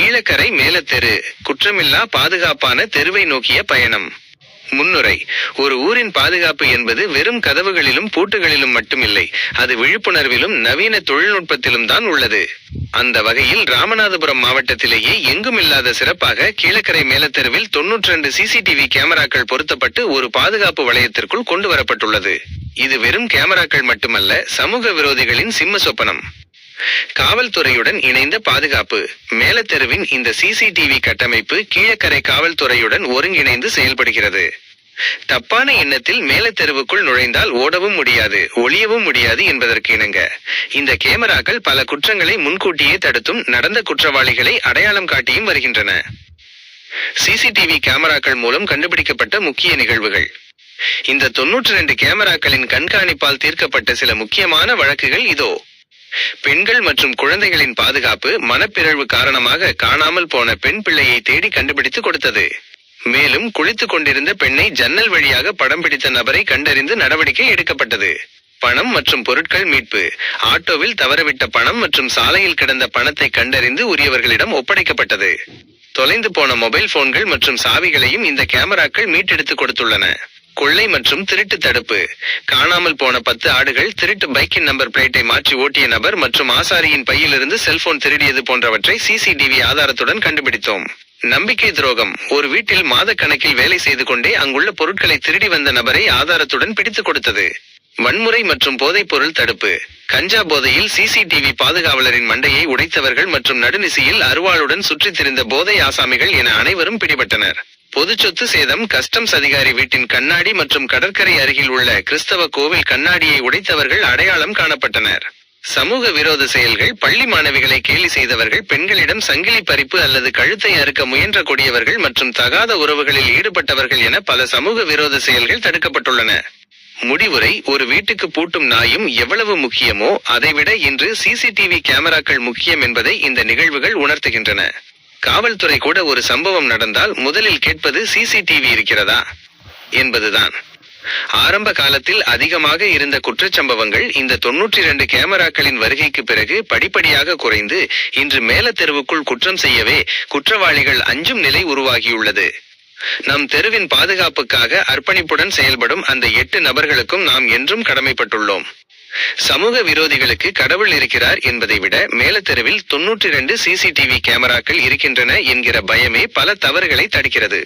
கீழக்கரை மேலத்தெரு, குற்றமில்லா பாதுகாப்பான தெருவை நோக்கிய பயணம். முன்னுரை. ஒரு ஊரின் பாதுகாப்பு என்பது வெறும் கதவுகளிலும் பூட்டுகளிலும் மட்டுமில்லை, அது விழிப்புணர்விலும் நவீன தொழில்நுட்பத்திலும் தான் உள்ளது. அந்த வகையில் ராமநாதபுரம் மாவட்டத்திலேயே எங்கும் இல்லாத சிறப்பாக கீழக்கரை மேலத்தெருவில் 92 சிசிடிவி கேமராக்கள் பொருத்தப்பட்டு ஒரு பாதுகாப்பு வளையத்திற்குள் கொண்டு வரப்பட்டுள்ளது. இது வெறும் கேமராக்கள் மட்டுமல்ல, சமூக விரோதிகளின் சிம்ம சொப்பனம். காவல்துறையுடன் இணைந்த பாதுகாப்பு. மேலத்தெருவின் இந்த சிசிடிவி கட்டமைப்பு கீழக்கரை காவல்துறையுடன் ஒருங்கிணைந்து செயல்படுகிறது. தப்பான எண்ணத்தில் மேலத்தெருவுக்குள் நுழைந்தால் ஓடவும் முடியாது, ஒளியவும் முடியாது என்பதற்கு இணங்க இந்த கேமராக்கள் பல குற்றங்களை முன்கூட்டியே தடுத்தும் நடந்த குற்றவாளிகளை அடையாளம் காட்டியும் வருகின்றன. சிசிடிவி கேமராக்கள் மூலம் கண்டுபிடிக்கப்பட்ட முக்கிய நிகழ்வுகள். இந்த 92 கேமராக்களின் கண்காணிப்பால் தீர்க்கப்பட்ட சில முக்கியமான வழக்குகள் இதோ. பெண்கள் மற்றும் குழந்தைகளின் பாதுகாப்பு. மனப்பிறழ்வு காரணமாக காணாமல் போன பெண் பிள்ளையை தேடி கண்டுபிடித்து கொடுத்தது. மேலும் குளித்துக் கொண்டிருந்த பெண்ணை ஜன்னல் வழியாக படம் பிடித்த நபரை கண்டறிந்து நடவடிக்கை எடுக்கப்பட்டது. பணம் மற்றும் பொருட்கள் மீட்பு. ஆட்டோவில் தவறவிட்ட பணம் மற்றும் சாலையில் கிடந்த பணத்தை கண்டறிந்து உரியவர்களிடம் ஒப்படைக்கப்பட்டது. தொலைந்து போன மொபைல் போன்கள் மற்றும் சாவிகளையும் இந்த கேமராக்கள் மீட்டெடுத்து கொடுத்துள்ளன. கொள்ளை மற்றும் திருட்டு தடுப்பு. காணாமல் போன 10 ஆடுகள், திருட்டு பைக்கின் நம்பர் பிளேட்டை மாற்றி ஓட்டிய நபர் மற்றும் ஆசாரியின் பையிலிருந்து செல்போன் திருடியது போன்றவற்றை சிசிடிவி ஆதாரத்துடன் கண்டுபிடித்தோம். நம்பிக்கை துரோகம். ஒரு வீட்டில் மாத கணக்கில் வேலை செய்து கொண்டே அங்குள்ள பொருட்களை திருடி வந்த நபரை ஆதாரத்துடன் பிடித்து கொடுத்தது. வன்முறை மற்றும் போதைப் பொருள் தடுப்பு. கஞ்சா போதையில் சிசிடிவி பாதுகாவலரின் மண்டையை உடைத்தவர்கள் மற்றும் நடுநிசியில் அருவாளுடன் சுற்றித் திரிந்த போதை ஆசாமிகள் என அனைவரும் பிடிபட்டனர். பொது சொத்து சேதம். கஸ்டம்ஸ் அதிகாரி வீட்டின் கண்ணாடி மற்றும் கடற்கரை அருகில் உள்ள கிறிஸ்தவ கோவில் கண்ணாடியை உடைத்தவர்கள் அடையாளம் காணப்பட்டனர். சமூக விரோத செயல்கள். பள்ளி மாணவிகளை கேலி செய்தவர்கள், பெண்களிடம் சங்கிலி பறிப்பு அல்லது கழுத்தை அறுக்க முயன்ற கொடியவர்கள் மற்றும் தகாத உறவுகளில் ஈடுபட்டவர்கள் என பல சமூக விரோத செயல்கள் தடுக்கப்பட்டுள்ளன. முடிவுரை. ஒரு வீட்டுக்கு பூட்டும் நாயும் எவ்வளவு முக்கியமோ அதைவிட இன்று சிசிடிவி கேமராக்கள் முக்கியம் என்பதை இந்த நிகழ்வுகள் உணர்த்துகின்றன. காவல்துறை கூட ஒரு சம்பவம் நடந்தால் முதலில் கேட்பது சிசிடிவி இருக்கிறதா என்பதுதான். ஆரம்ப காலத்தில் அதிகமாக இருந்த குற்றச்சம்பவங்கள் இந்த 92 கேமராக்களின் வருகைக்கு பிறகு படிப்படியாக குறைந்து இன்று மேலத்தெருவுக்குள் குற்றம் செய்யவே குற்றவாளிகள் அஞ்சும் நிலை உருவாகியுள்ளது. நம் தெருவின் பாதுகாப்புக்காக அர்ப்பணிப்புடன் செயல்படும் அந்த 8 நபர்களுக்கும் நாம் என்றும் கடமைப்பட்டுள்ளோம். சமூக விரோதிகளுக்கு கடவுள் இருக்கிறார் என்பதை விட மேலத்தெருவில் 92 சிசிடிவி கேமராக்கள் இருக்கின்றன என்கிற பயமே பல தவறுகளை தடுக்கிறது.